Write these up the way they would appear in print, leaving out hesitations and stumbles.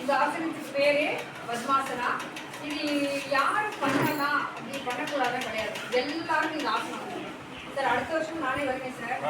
இந்த ஆசனத்துக்கு பேரு பத்மாசனா. இது யாரும் பண்ணலாம் அப்படி பண்ணக்கூடாதான் கிடையாது. எல்லாருக்கும் இந்த ஆசனம் வந்து சார். அடுத்த வருஷம் நானே வருவேன் சார்.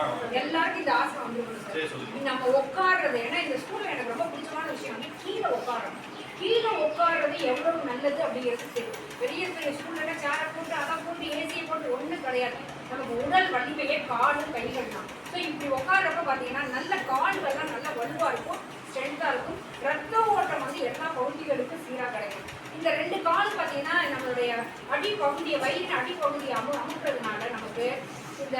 எல்லாருக்கும் இந்த ஆசனம் வந்துருக்கணும் சார். நம்ம உட்காடுறது, ஏன்னா இந்த ஸ்கூல்ல எனக்கு ரொம்ப பிடிச்சமான விஷயம் வந்து கீழே உட்காடுறோம். கீழே உட்காடுறது எவ்வளவு நல்லது அப்படிங்கிறது தெரியும். பெரிய பெரிய ஸ்கூல்ல சேரை போட்டு அதை போட்டு ஏசியை போட்டு ஒன்றும் கிடையாது. நமக்கு உடல் வலிமையே காலும் கைகள் தான். ஸோ இப்படி உட்காடுறப்ப பார்த்தீங்கன்னா நல்ல கால்கள்லாம் நல்லா வலுவாக இருக்கும், ஸ்ட்ரென்த்தாக இருக்கும். ரத்த ஓட்டம் வந்து எல்லா பகுதிகளுக்கும் சீராக கிடைக்கும். இந்த ரெண்டு கால் பார்த்தீங்கன்னா நம்மளுடைய அடிப்பகுதியை, வயிறின் அடிப்பகுதியை அமுக்கிறதுனால நமக்கு இந்த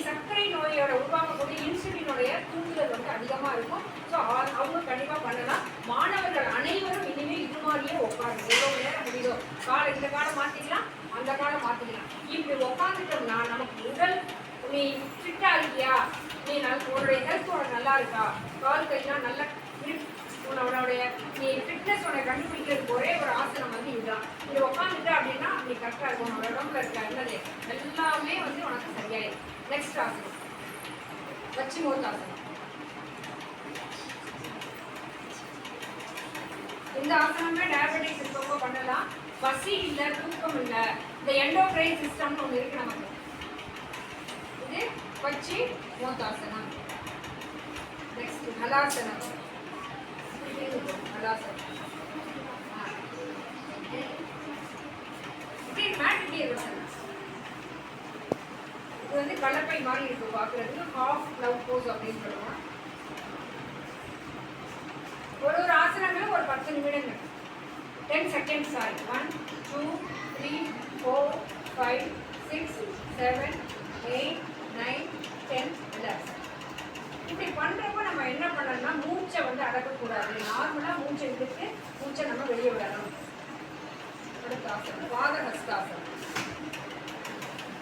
சர்க்கரை நோயோட உருவாக்கக்கூடிய இன்சுலினுடைய தூண்டுதல் வந்து அதிகமாக இருக்கும். ஸோ அவங்க கண்டிப்பாக பண்ணலாம். மாணவர்கள் அனைவரும் இனிமேல் இது மாதிரியே உட்காருங்க. எவ்வளோ நேரம் முடியுதோ காலை இந்த காலம் மாற்றிக்கலாம், அந்த காலம் மாற்றிக்கலாம். இப்படி உட்காந்துட்டோம்னா நமக்கு உடல், நீ ஃபிட்டாக இருக்கியா, நீ உன்னுடைய ஹெல்த் நல்லா இருக்கா, கால் கைலாம் நல்லா உன்னோடைய நீ ஃபிட்னஸ் உன்னை கண்டுபிடிக்கிறதுக்கு ஒரே ஒரு ஆசனம் வந்து இதுதான். இது உட்காந்துட்டு அப்படின்னா அப்படி கரெக்டாக இருக்கும். உன்னோட உடம்புல இருக்க நல்லது எல்லாமே வந்து உனக்கு சரியாயிடும். நெக்ஸ்ட் ஆசனம் வச்சிமோத்தாசனம். இந்த ஆசனமே டயபெட்டிக்ஸ் இருக்கவங்க பண்ணலாம். பசி இல்லை, தூக்கம் இல்லை, இந்த எண்டோக்ரைன் சிஸ்டம்னு ஒன்று இருக்கு நமக்கு. இது வச்சி மோத்தாசனம். நெக்ஸ்ட் ஹலாசனம். இது வந்து கலப்பை மாதிரி இருக்கு பார்க்கறதுக்கு. ஹாஃப் லவ் போஸ் அப்படின்னு சொல்லுவோம். ஒரு ஆசனங்களும் ஒரு 10 நிமிடங்கள், 10 செகண்ட்ஸ். சாரி, 1 2 3 4 5 6 7 8 9 10 11. இப்படி பண்றப்ப நம்ம என்ன பண்ணணும்னா மூச்சை வந்து அடக்கக்கூடாது. நார்மலா மூச்சை இழுத்து மூச்சை நம்ம வெளியே விடணும். அடுத்த ஆசனம் பாத ஹஸ்தாசனம்.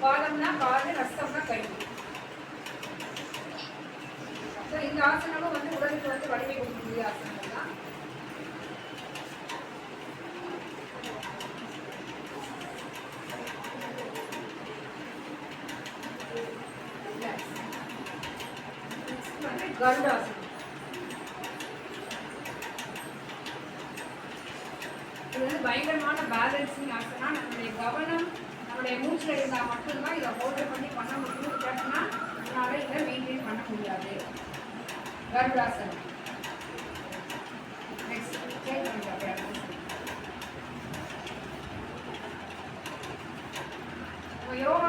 பாதம்னா காது, ஹஸ்தம்னா கை. இந்த ஆசனமும் வந்து உடலுக்கு வந்து வலிமை கொடுக்கக்கூடிய ஆசனங்கள் தான். கருடாசனம். இது வந்து பயங்கரமான பேலன்சிங் ஆசனா. நம்மளுடைய கவனம் நம்மளுடைய மூச்சில் இருந்தால் மட்டும்தான் இதை ஹோல்டர் பண்ணி பண்ண முடியும். இல்லைன்னா அதனால இதை மெயின்டைன் பண்ண முடியாது. கருடாசனம். நெக்ஸ்ட் யோகா